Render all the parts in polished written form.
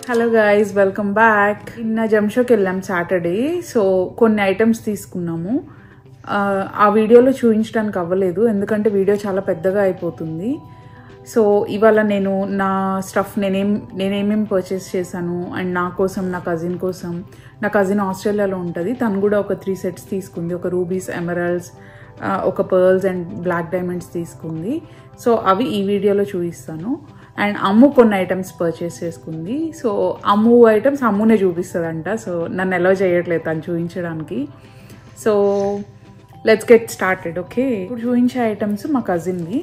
Hello guys, welcome back. నిన్న జంషోకి వెళ్ళాం Saturday. So కొన్ని ఐటమ్స్ తీసుకున్నాము. ఆ వీడియోలో చూపించడానికి అవ్వలేదు ఎందుకంటే వీడియో చాలా పెద్దగా అయిపోతుంది. సో ఇవాళ నేను నా స్టఫ్ నేనేమేమి పర్చేస్ చేశాను అండ్ నా కోసం, నా కజిన్ కోసం. నా కజిన్ ఆస్ట్రేలియాలో ఉంటుంది. తను కూడా ఒక 3 సెట్స్ తీసుకుంది. ఒక రూబీస్, ఎమరాల్డ్స్, ఒక పర్ల్స్ అండ్ బ్లాక్ డైమండ్స్ తీసుకుంది. సో అవి ఈ వీడియోలో చూపిస్తాను. అండ్ అమ్ము కొన్ని ఐటమ్స్ పర్చేస్ చేసుకుంది. సో అమ్ము ఐటమ్స్ అమ్మునే చూపిస్తుందంట. సో నన్ను ఎలా చేయట్లేదు తను చూపించడానికి. So let's get started. Okay, ఇప్పుడు చూపించే ఐటమ్స్ మా కజిన్వి.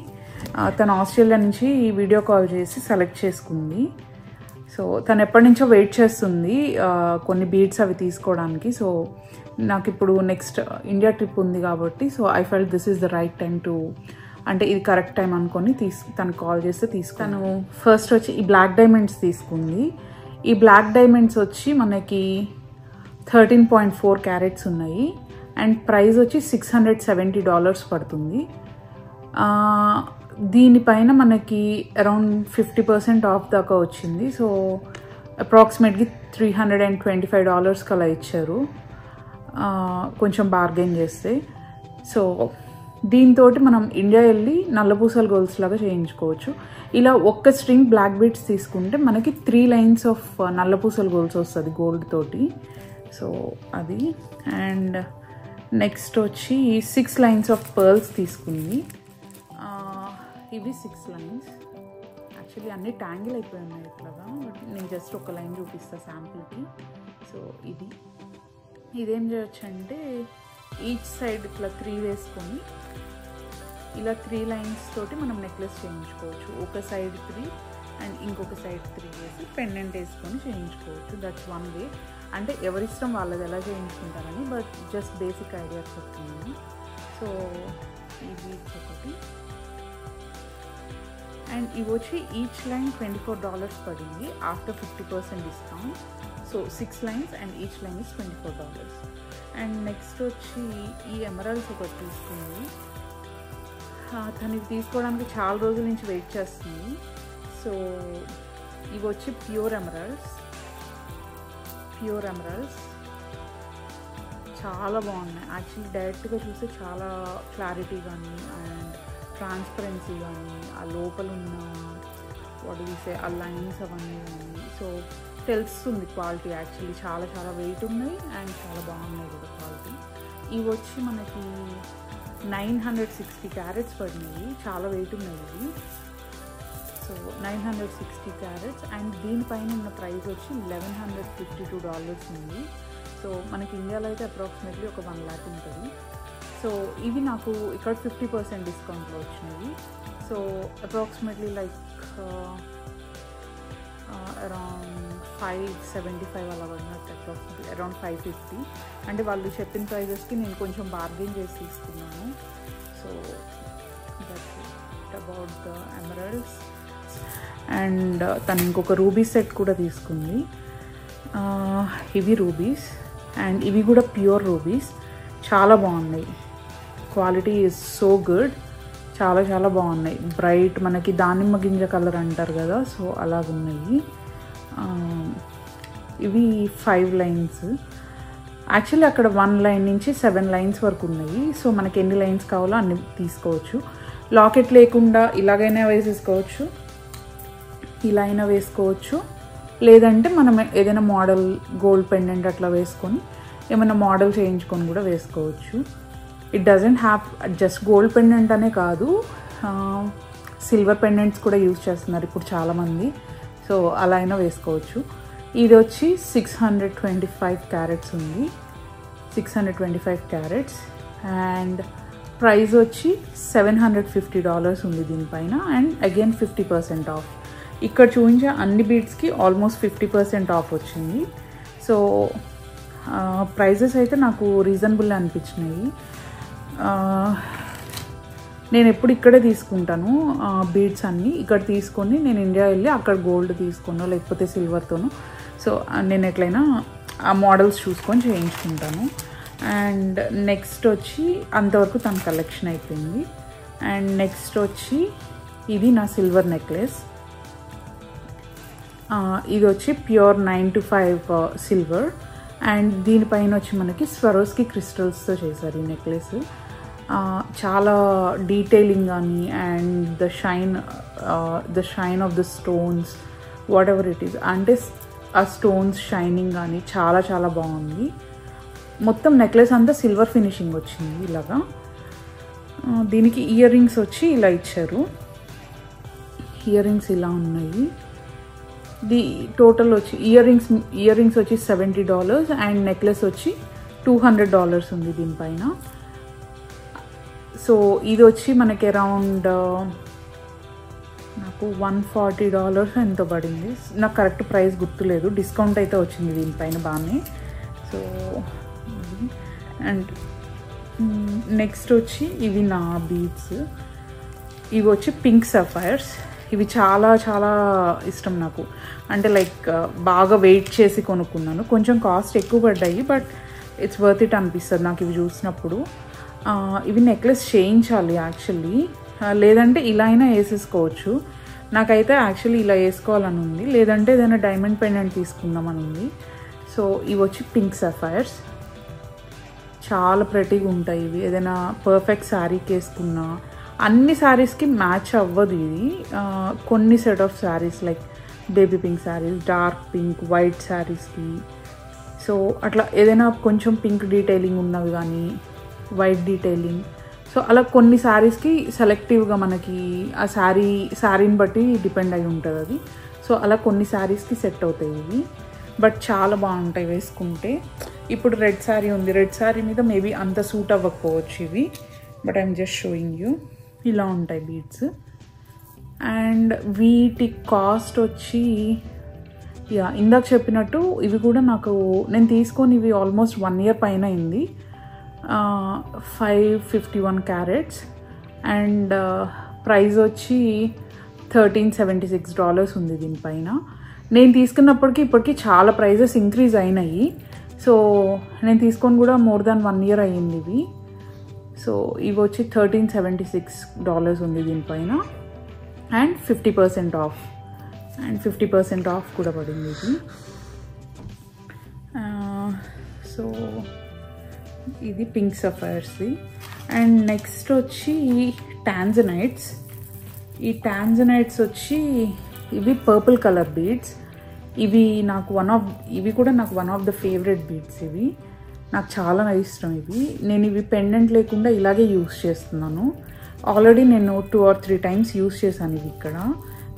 తను ఆస్ట్రేలియా నుంచి వీడియో కాల్ చేసి సెలెక్ట్ చేసుకుంది. సో తను ఎప్పటి నుంచో వెయిట్ చేస్తుంది కొన్ని బీడ్స్ అవి తీసుకోవడానికి. సో నాకు ఇప్పుడు నెక్స్ట్ ఇండియా ట్రిప్ ఉంది కాబట్టి so I felt this is the right time to, అంటే ఇది కరెక్ట్ టైం అనుకొని తను కాల్ చేస్తే తను ఫస్ట్ వచ్చి ఈ బ్లాక్ డైమండ్స్ తీసుకుంది. ఈ బ్లాక్ డైమండ్స్ వచ్చి మనకి 13.4 క్యారెట్స్ ఉన్నాయి అండ్ ప్రైస్ వచ్చి $670 పడుతుంది. దీనిపైన మనకి అరౌండ్ 50% ఆఫ్ దాకా వచ్చింది. సో అప్రాక్సిమేట్లీ $325 కలా ఇచ్చారు కొంచెం బార్గెన్ చేస్తే. సో దీంతో మనం ఇండియా వెళ్ళి నల్లపూసల గోల్స్ లాగా చేయించుకోవచ్చు. ఇలా ఒక్క స్ట్రింగ్ బ్లాక్ బీడ్స్ తీసుకుంటే మనకి 3 లైన్స్ ఆఫ్ నల్లపూసల గోల్స్ వస్తుంది గోల్డ్ తోటి. సో అది. అండ్ నెక్స్ట్ వచ్చి 6 లైన్స్ ఆఫ్ పర్ల్స్ తీసుకుంది. ఇవి 6 లైన్స్. యాక్చువల్లీ అన్నీ ట్యాంగిల్ అయిపోయి ఉన్నాయి ఇట్లాగా, బట్ నేను జస్ట్ ఒక లైన్ చూపిస్తాను శాంపుల్కి. సో ఇదేం చేయొచ్చు అంటే ఈచ్ సైడ్ ఇట్లా 3 వేసుకొని ఇలా 3 లైన్స్ తోటి మనం నెక్లెస్ చేయించుకోవచ్చు. ఒక సైడ్ 3 అండ్ ఇంకొక సైడ్ 3 వేసి పెండెంట్ వేసుకొని చేయించుకోవచ్చు. That's one way. అంటే ఎవరిష్టం వాళ్ళది ఎలా చేయించుకుంటారని, బట్ జస్ట్ బేసిక్ ఐడియా చెప్తున్నాను. సో ఇది ఒకటి. అండ్ ఇవి వచ్చి ఈచ్ లైన్ $24 పడింది after 50% discount. So 6 lines and each line is $24. And next వచ్చి ఈ ఎమరాల్డ్స్ ఒకటి తీసుకుంది. తనకి తీసుకోవడానికి చాలా రోజుల నుంచి వెయిట్ చేస్తుంది. సో ఇవి వచ్చి ప్యూర్ ఎమరాల్డ్స్ చాలా బాగున్నాయి. యాక్చువల్లీ డైరెక్ట్గా చూస్తే చాలా క్లారిటీ కానీ అండ్ ట్రాన్స్పరెన్సీ కానీ ఆ లోపల ఉన్న ఆ లైన్స్ అవన్నీ కానీ సో తెలుస్తుంది క్వాలిటీ. యాక్చువల్లీ చాలా చాలా వెయిట్ ఉన్నాయి అండ్ చాలా బాగున్నాయి కూడా క్వాలిటీ. ఇవి వచ్చి మనకి 960 క్యారెట్స్ పడినాయి. చాలా వెయిట్ ఉన్నాయి ఇవి. సో 960 క్యారెట్స్ అండ్ దీనిపైన ఉన్న ప్రైస్ వచ్చి $1,152 ఉంది. సో మనకి ఇండియాలో అయితే అప్రాక్సిమేట్లీ ఒక 1 lakh ఉంటుంది. సో ఇవి నాకు ఇక్కడ 50% డిస్కౌంట్లో వచ్చినాయి. సో అప్రాక్సిమేట్లీ లైక్ అరౌండ్ 575 అలా పడినట్టు, అప్రాక్సిమేట్లీ అరౌండ్ 550. అంటే వాళ్ళు చెప్పిన ప్రైజెస్కి నేను కొంచెం బార్గెన్ చేసి తీసుకున్నాను. So that's it about the emeralds. And తను ఇంకొక రూబీస్ సెట్ కూడా తీసుకుంది. ఇవి రూబీస్ అండ్ ఇవి కూడా ప్యూర్ రూబీస్. చాలా బాగున్నాయి. Quality is so good. చాలా చాలా బాగున్నాయి. బ్రైట్ మనకి దానిమ్మ గింజ కలర్ అంటారు కదా, సో అలాగున్నాయి. ఇవి 5 లైన్స్. యాక్చువల్లీ అక్కడ 1 లైన్ నుంచి 7 లైన్స్ వరకు ఉన్నాయి. సో మనకి ఎన్ని లైన్స్ కావాలో అన్ని తీసుకోవచ్చు. లాకెట్ లేకుండా ఇలాగైనా వేసేసుకోవచ్చు, ఇలా అయినా వేసుకోవచ్చు. లేదంటే మనం ఏదైనా మోడల్ గోల్డ్ పెండెంట్ అట్లా వేసుకొని ఏమైనా మోడల్ చేయించుకొని కూడా వేసుకోవచ్చు. It doesn't have just gold pendant అనే కాదు, సిల్వర్ పెండెంట్స్ కూడా యూజ్ చేస్తున్నారు ఇప్పుడు చాలామంది. సో అలా అయినా వేసుకోవచ్చు. ఇది వచ్చి 625 క్యారెట్స్ ఉంది. 625 క్యారెట్స్ అండ్ ప్రైస్ వచ్చి $750 ఉంది దీనిపైన. And again 50% of. ఇక్కడ చూపించే అన్ని బీడ్స్కి ఆల్మోస్ట్ 50% ఆఫ్ వచ్చింది. సో ప్రైజెస్ అయితే నాకు రీజనబుల్ అనిపించినాయి. నేను ఎప్పుడు ఇక్కడే తీసుకుంటాను బీడ్స్ అన్నీ. ఇక్కడ తీసుకొని నేను ఇండియా వెళ్ళి అక్కడ గోల్డ్ తీసుకున్నా లేకపోతే సిల్వర్తోనూ. సో నేను ఎట్లయినా ఆ మోడల్స్ చూసుకొని చేయించుకుంటాను. అండ్ నెక్స్ట్ వచ్చి అంతవరకు తన కలెక్షన్ అయిపోయింది. అండ్ నెక్స్ట్ వచ్చి ఇది నా సిల్వర్ నెక్లెస్. ఇది వచ్చి ప్యూర్ 9-5 సిల్వర్ అండ్ దీనిపైన వచ్చి మనకి స్వరోస్కి క్రిస్టల్స్తో చేశారు ఈ నెక్లెస్. చాలా డీటెయిలింగ్ కానీ and the shine of the stones what ever it is, అంటే ఆ స్టోన్స్ షైనింగ్ కానీ చాలా చాలా బాగుంది. మొత్తం నెక్లెస్ అంతా సిల్వర్ ఫినిషింగ్ వచ్చింది ఇలాగా. దీనికి ఇయర్ రింగ్స్ వచ్చి ఇలా ఇచ్చారు. ఇయర్ రింగ్స్ ఇలా ఉన్నాయి. టోటల్ వచ్చి ఇయర్ రింగ్స్ వచ్చి $70 అండ్ నెక్లెస్ వచ్చి $200 ఉంది దీనిపైన. సో ఇది వచ్చి మనకి అరౌండ్ నాకు $140 ఎంతో పడింది. నాకు కరెక్ట్ ప్రైస్ గుర్తులేదు, డిస్కౌంట్ అయితే వచ్చింది దీనిపైన బాగానే. సో అండ్ నెక్స్ట్ వచ్చి ఇవి నా బీడ్స్. ఇవి వచ్చి పింక్ సఫైర్స్. ఇవి చాలా చాలా ఇష్టం నాకు, అంటే లైక్ బాగా వెయిట్ చేసి కొనుక్కున్నాను. కొంచెం కాస్ట్ ఎక్కువ పడ్డాయి బట్ ఇట్స్ వర్త్ ఇట్ అనిపిస్తుంది నాకు ఇవి చూసినప్పుడు. ఇవి నెక్లెస్ చేయించాలి యాక్చువల్లీ, లేదంటే ఇలా అయినా వేసేసుకోవచ్చు. నాకైతే యాక్చువల్లీ ఇలా వేసుకోవాలని ఉంది, లేదంటే ఏదైనా డైమండ్ పెండెంట్ తీసుకుందామని ఉంది. సో ఇవి వచ్చి పింక్ సఫైర్స్, చాలా ప్రెటీగా ఉంటాయి ఇవి. ఏదైనా పర్ఫెక్ట్ శారీకి వేసుకున్నా, అన్ని శారీస్కి మ్యాచ్ అవ్వదు ఇది. కొన్ని set of saris like baby pink saris, dark pink, white శారీస్కి, సో అట్లా ఏదైనా కొంచెం పింక్ డీటెయిలింగ్ ఉన్నవి కానీ వైట్ డీటెయిలింగ్, సో అలా కొన్ని శారీస్కి సెలెక్టివ్గా మనకి ఆ శారీని బట్టి డిపెండ్ అయి ఉంటుంది అది. సో అలా కొన్ని శారీస్కి సెట్ అవుతాయి ఇవి, బట్ చాలా బాగుంటాయి వేసుకుంటే. ఇప్పుడు రెడ్ శారీ ఉంది, రెడ్ శారీ మీద మేబీ అంత సూట్ అవ్వకపోవచ్చు ఇవి, but I'm just showing you. ఇలా ఉంటాయి బీడ్స్. అండ్ వీటి కాస్ట్ వచ్చి ఇందాక చెప్పినట్టు ఇవి కూడా నేను తీసుకొని ఇవి ఆల్మోస్ట్ 1 year పైన అయింది. 551 క్యారెట్స్ అండ్ ప్రైస్ వచ్చి $1376 ఉంది దీనిపైన. నేను తీసుకున్నప్పటికీ ఇప్పటికీ చాలా ప్రైజెస్ ఇంక్రీజ్ అయినాయి. సో నేను తీసుకొని కూడా మోర్ దాన్ 1 year అయ్యింది ఇవి. సో ఇవి వచ్చి $1376 ఉంది దీనిపైన అండ్ 50% ఆఫ్, అండ్ 50% ఆఫ్ కూడా పడింది ఇది. సో ఇది పింక్ సఫైర్స్ది. అండ్ నెక్స్ట్ వచ్చి టాంజనైట్స్. ఈ టాంజనైట్స్ వచ్చి ఇవి పర్పుల్ కలర్ బీడ్స్. ఇవి కూడా నాకు one of the favourite beads. ఇవి నాకు చాలా ఇష్టం ఇవి. నేను ఇవి పెండెంట్ లేకుండా ఇలాగే యూస్ చేస్తున్నాను. ఆల్రెడీ నేను 2 or 3 times యూస్ చేశాను ఇవి ఇక్కడ.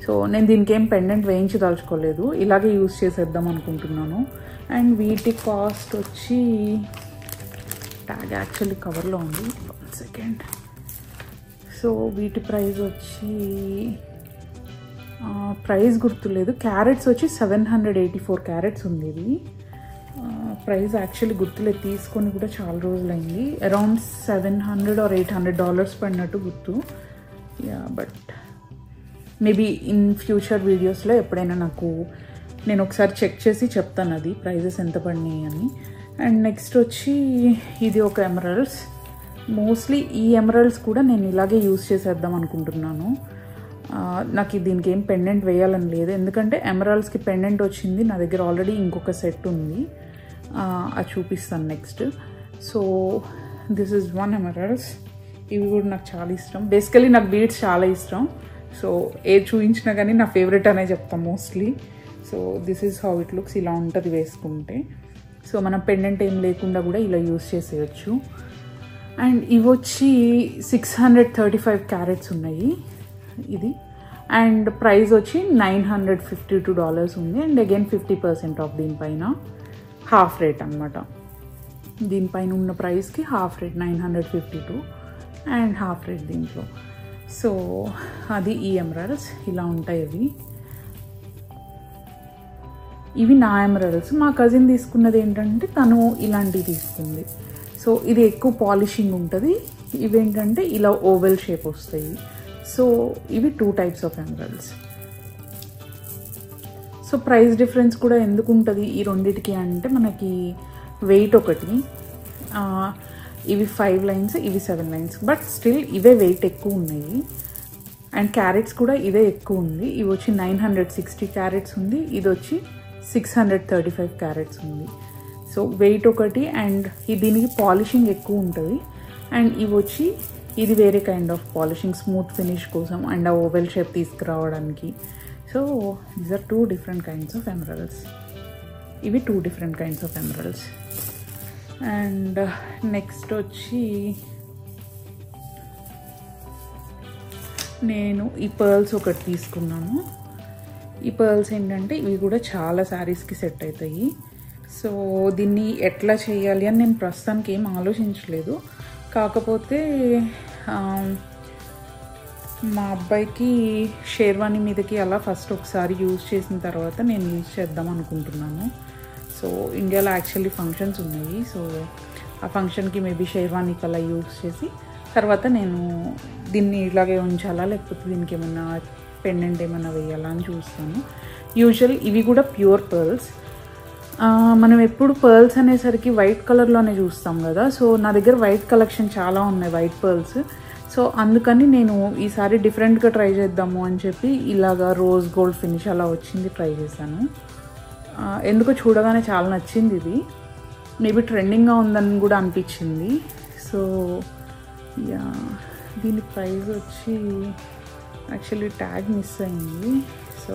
సో నేను దీనికి ఏం పెండెంట్ వేయించదలుచుకోలేదు, ఇలాగే యూస్ చేసేద్దాం అనుకుంటున్నాను. అండ్ వీటి కాస్ట్ వచ్చి ట్యాగ్ యాక్చువల్లీ కవర్లో ఉంది, 1 second. సో వీటి ప్రైస్ వచ్చి ప్రైస్ గుర్తులేదు. క్యారెట్స్ వచ్చి 784 క్యారెట్స్ ఉంది ఇది. ప్రైస్ యాక్చువల్లీ గుర్తులేదు, తీసుకొని కూడా చాలా రోజులైంది. అరౌండ్ $700 or $800 పడినట్టు గుర్తు. బట్ మేబీ ఇన్ ఫ్యూచర్ వీడియోస్లో ఎప్పుడైనా నేను ఒకసారి చెక్ చేసి చెప్తాను అది ప్రైజెస్ ఎంత పడినాయి అని. అండ్ నెక్స్ట్ వచ్చి ఇది ఒక ఎమరల్డ్స్. మోస్ట్లీ ఈ ఎమరల్డ్స్ కూడా నేను ఇలాగే యూస్ చేసేద్దాం అనుకుంటున్నాను. నాకు దీనికి ఏం పెండెంట్ వేయాలని లేదు, ఎందుకంటే ఎమరాల్డ్స్కి పెండెంట్ వచ్చింది నా దగ్గర ఆల్రెడీ. ఇంకొక సెట్ ఉంది, అది చూపిస్తాను next. So this is 1 emeralds. ఇవి కూడా నాకు చాలా ఇష్టం. బేసికలీ నాకు బీడ్స్ చాలా ఇష్టం. సో ఏది చూపించినా కానీ నా ఫేవరెట్ అనే చెప్తాను mostly. So this is how it looks. ఇలా ఉంటుంది వేసుకుంటే. సో మనం పెండెంట్ ఏం లేకుండా కూడా ఇలా యూస్ చేసేయచ్చు. అండ్ ఇవి వచ్చి 635 క్యారెట్స్ ఉన్నాయి ఇది. అండ్ ప్రైస్ వచ్చి $952 ఉంది. అండ్ అగైన్ 50% ఆఫ్ దీనిపైన, హాఫ్ రేట్ అనమాట. దీనిపైన ఉన్న ప్రైస్కి half rate 952 and half rate దీంట్లో. సో అది ఈ ఎమరాల్డ్స్. ఇలా ఉంటాయి ఇవి నా ఎమరాల్డ్స్. మా కజిన్ తీసుకున్నది ఏంటంటే తను ఇలాంటివి తీసుకుంది. సో ఇది ఎక్కువ పాలిషింగ్ ఉంటుంది. ఇవేంటంటే ఇలా ఓవెల్ షేప్ వస్తాయి. సో ఇవి 2 types of emeralds. So price difference కూడా ఎందుకు ఉంటుంది ఈ రెండిటికి అంటే మనకి వెయిట్ ఒకటి. ఇవి 5 lines, ఇవి 7 lines, బట్ స్టిల్ ఇవే వెయిట్ ఎక్కువ ఉన్నాయి. అండ్ క్యారెట్స్ కూడా ఇదే ఎక్కువ ఉంది. ఇవి వచ్చి 960 క్యారెట్స్ ఉంది, ఇది వచ్చి 635 క్యారెట్స్ ఉంది. సో వెయిట్ ఒకటి, అండ్ దీనికి పాలిషింగ్ ఎక్కువ ఉంటుంది. అండ్ ఇవి వచ్చి ఇది వేరే kind of polishing, smooth finish కోసం అండ్ ఆ ఓవెల్ షేప్ తీసుకురావడానికి. So these are 2 different kinds of emeralds. ఇవి 2 different kinds of emeralds. And next వచ్చి నేను ఈ పర్ల్స్ ఒకటి తీసుకున్నాను. ఈ పర్ల్స్ ఏంటంటే ఇవి కూడా చాలా శారీస్కి సెట్ అవుతాయి. సో దీన్ని ఎట్లా చేయాలి అని నేను ప్రస్తుతానికి ఏం ఆలోచించలేదు. కాకపోతే మా అబ్బాయికి షేర్వాణి మీదకి అలా ఫస్ట్ ఒకసారి యూజ్ చేసిన తర్వాత నేను యూజ్ చేద్దాం అనుకుంటున్నాను. సో ఇండియాలో యాక్చువల్లీ ఫంక్షన్స్ ఉన్నాయి. సో ఆ ఫంక్షన్కి మేబీ షేర్వాణికి అలా యూజ్ చేసి తర్వాత నేను దీన్ని ఇలాగే ఉంచాలా లేకపోతే దీనికి ఏమన్నా పెండెంట్ ఏమన్నా వేయాలా అని చూస్తాను. యూజువల్ ఇవి కూడా ప్యూర్ పర్ల్స్. మనం ఎప్పుడు పర్ల్స్ అనేసరికి వైట్ కలర్లోనే చూస్తాం కదా. సో నా దగ్గర వైట్ కలెక్షన్ చాలా ఉన్నాయి, వైట్ పర్ల్స్. సో అందుకని నేను ఈసారి డిఫరెంట్గా ట్రై చేద్దాము అని చెప్పి ఇలాగా రోజ్ గోల్డ్ ఫినిష్ అలా వచ్చింది ట్రై చేశాను. ఎందుకో చూడగానే చాలా నచ్చింది. ఇది మేబీ ట్రెండింగ్గా ఉందని కూడా అనిపించింది. సో యా, దీని ప్రైస్ వచ్చి యాక్చువల్లీ ట్యాగ్ మిస్ అయింది. సో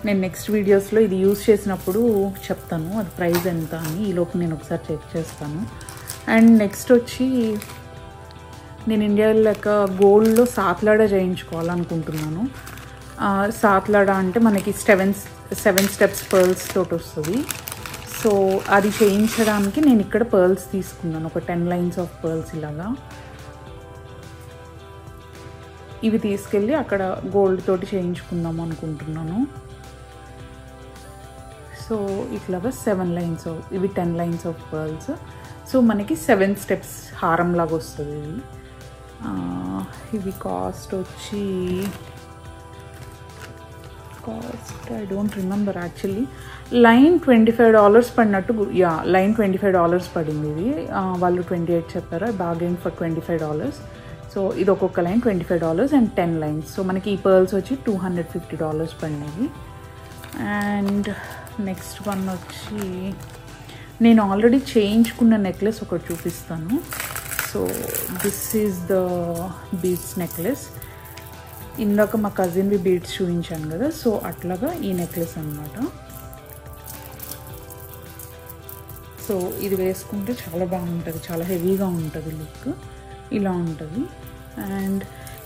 నేను నెక్స్ట్ వీడియోస్లో ఇది యూజ్ చేసినప్పుడు చెప్తాను అది ప్రైస్ ఎంత అని. ఈలోపు నేను ఒకసారి చెక్ చేస్తాను. అండ్ నెక్స్ట్ వచ్చి నేను ఇండియా లెక్క గోల్డ్లో సాత్లాడా చేయించుకోవాలనుకుంటున్నాను. సాత్లాడా అంటే మనకి 7 స్టెప్స్ పర్ల్స్ తోటి వస్తుంది. సో అది చేయించడానికి నేను ఇక్కడ పర్ల్స్ తీసుకున్నాను, ఒక 10 లైన్స్ ఆఫ్ పర్ల్స్ ఇలాగా. ఇవి తీసుకెళ్ళి అక్కడ గోల్డ్ తోటి చేయించుకుందాం అనుకుంటున్నాను. సో ఇట్లాగా 7 లైన్స్ ఇవి 10 లైన్స్ ఆఫ్ పర్ల్స్. సో మనకి 7 స్టెప్స్ హారం లాగా వస్తుంది ఇది. ఇవి కాస్ట్ వచ్చి I don't remember actually. Line $25 పడినట్టు, లైన్ $25 పడింది. ఇది వాళ్ళు 28 చెప్పారు, బార్గెన్ ఫర్ $25. సో ఇది ఒక్కొక్క లైన్ $25 అండ్ 10 లైన్స్. సో మనకి ఈ పర్ల్స్ వచ్చి $250 పడినవి. అండ్ నెక్స్ట్ వన్ వచ్చి నేను ఆల్రెడీ చేయించుకున్న నెక్లెస్ ఒకటి చూపిస్తాను. So this is the beads necklace. ఇందాక మా కజిన్వి బీడ్స్ చూపించాను కదా, సో అట్లాగా ఈ నెక్లెస్ అన్నమాట. సో ఇది వేసుకుంటే చాలా బాగుంటుంది, చాలా హెవీగా ఉంటుంది లుక్, ఇలా ఉంటుంది. అండ్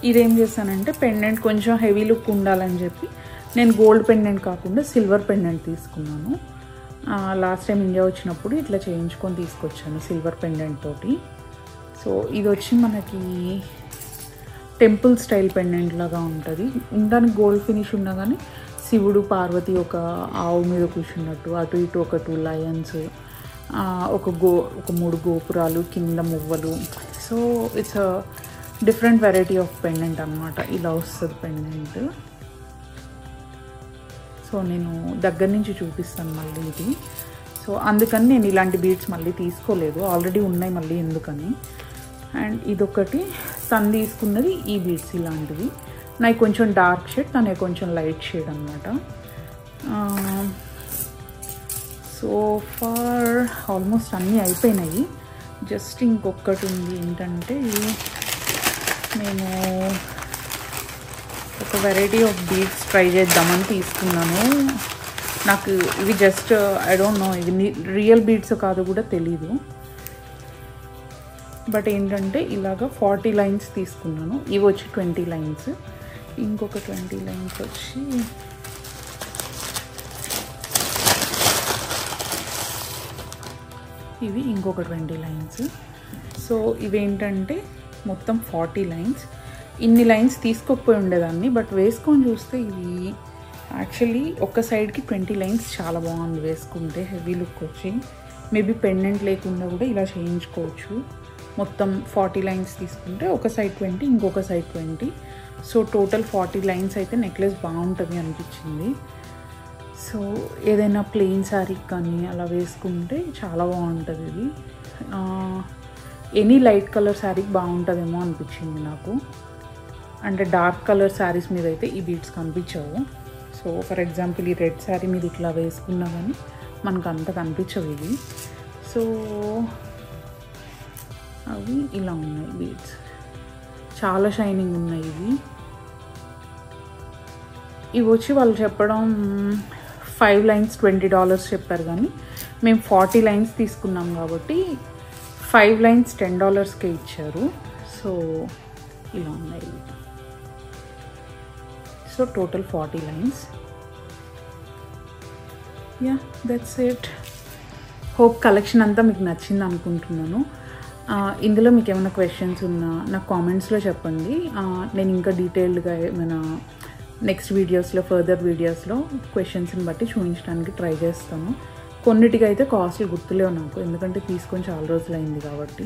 ఇదేం చేస్తానంటే పెండెంట్ కొంచెం హెవీ లుక్ ఉండాలని చెప్పి నేను గోల్డ్ పెండెంట్ కాకుండా సిల్వర్ పెండెంట్ తీసుకున్నాను. లాస్ట్ టైం ఇండియా వచ్చినప్పుడు ఇట్లా చేయించుకొని తీసుకొచ్చాను సిల్వర్ పెండెంట్ తోటి. సో ఇది వచ్చి మనకి టెంపుల్ స్టైల్ పెండెంట్ లాగా ఉంటుంది. ఉండడానికి గోల్డ్ ఫినిష్ ఉన్నా కానీ శివుడు పార్వతి ఒక ఆవు మీద కూర్చున్నట్టు, అటు ఇటు ఒక 2 లయన్స్, ఒక 3 గోపురాలు, కింద మువ్వలు. So it's a different variety of pendant అనమాట. ఇలా వస్తుంది పెండెంట్. సో నేను దగ్గర నుంచి చూపిస్తాను మళ్ళీ ఇది. సో అందుకని నేను ఇలాంటి బీడ్స్ మళ్ళీ తీసుకోలేదు, ఆల్రెడీ ఉన్నాయి మళ్ళీ ఎందుకని. అండ్ ఇదొకటి తను తీసుకున్నది ఈ బీడ్స్ ఇలాంటివి. నాకు కొంచెం డార్క్ షేడ్, తనే కొంచెం లైట్ షేడ్ అనమాట. సో ఫార్ ఆల్మోస్ట్ అన్నీ అయిపోయినాయి. జస్ట్ ఇంకొకటి ఉంది ఏంటంటే నేను ఒక వెరైటీ ఆఫ్ బీడ్స్ ట్రై చేద్దామని తీసుకున్నాను. నాకు ఇవి జస్ట్ ఐ డోంట్ నో ఇవి రియల్ బీడ్స్ కాదు కూడా తెలీదు. బట్ ఏంటంటే ఇలాగా 40 లైన్స్ తీసుకున్నాను. ఇవి వచ్చి 20 లైన్స్, ఇంకొక 20 లైన్స్ వచ్చి ఇవి ఇంకొక 20 లైన్స్. సో ఇవేంటంటే మొత్తం 40 లైన్స్. ఇన్ని లైన్స్ తీసుకోకపోయి ఉండేదాన్ని, బట్ వేసుకొని చూస్తే ఇవి యాక్చువల్లీ ఒక సైడ్కి 20 లైన్స్ చాలా బాగుంది వేసుకుంటే, హెవీ లుక్ వచ్చి. మేబీ పెండెంట్ లేకుండా కూడా ఇలా చేయించుకోవచ్చు. మొత్తం 40 లైన్స్ తీసుకుంటే ఒక సైడ్ 20, ఇంకొక సైడ్ 20. సో టోటల్ 40 లైన్స్ అయితే నెక్లెస్ బాగుంటుంది అనిపించింది. సో ఏదైనా ప్లెయిన్ శారీ కానీ అలా వేసుకుంటే చాలా బాగుంటుంది ఇది. ఎనీ లైట్ కలర్ శారీకి బాగుంటుందేమో అనిపించింది నాకు. అంటే డార్క్ కలర్ శారీస్ మీద అయితే ఈ బీడ్స్ కనిపించవు. సో ఫర్ ఎగ్జాంపుల్ ఈ రెడ్ శారీ మీద ఇట్లా వేసుకున్నా కానీ మనకు అంత కనిపించవు ఇవి. సో అవి ఇలా ఉన్నాయి బీడ్స్, చాలా షైనింగ్ ఉన్నాయి ఇవి. ఇవి వచ్చి వాళ్ళు చెప్పడం 5 lines $20 చెప్పారు, కానీ మేము 40 lines తీసుకున్నాం కాబట్టి 5 lines $10కే ఇచ్చారు. సో ఇలా ఉన్నాయి. So total 40 lines. Yeah that's it. Hope collection అంతా మీకు నచ్చింది అనుకుంటున్నాను. ఇందులో మీకు ఏమైనా క్వశ్చన్స్ ఉన్నా నాకు కామెంట్స్లో చెప్పండి. నేను ఇంకా డీటెయిల్డ్గా ఏమైనా నెక్స్ట్ వీడియోస్లో ఫర్దర్ వీడియోస్లో క్వశ్చన్స్ని బట్టి చూపించడానికి ట్రై చేస్తాను. కొన్నిటికి అయితే కాస్ట్లు గుర్తులేవు నాకు, ఎందుకంటే తీసుకొని చాలా రోజులు అయింది కాబట్టి.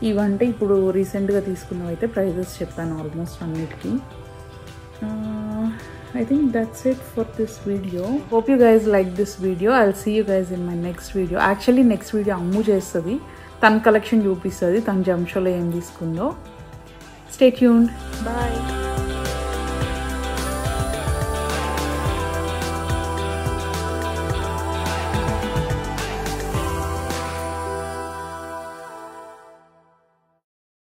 ఇవంటే ఇప్పుడు రీసెంట్గా తీసుకున్నవి అయితే ప్రైజెస్ చెప్పాను ఆల్మోస్ట్ అన్నిటికీ. I think that's it for this video. Hope you guys like this video. I'll see you guys in my next video. Actually next video అమ్ము చేస్తుంది, తన కలెక్షన్ చూపిస్తుంది, తన జంషోలో ఏం తీసుకుందో. Stay tuned. Bye.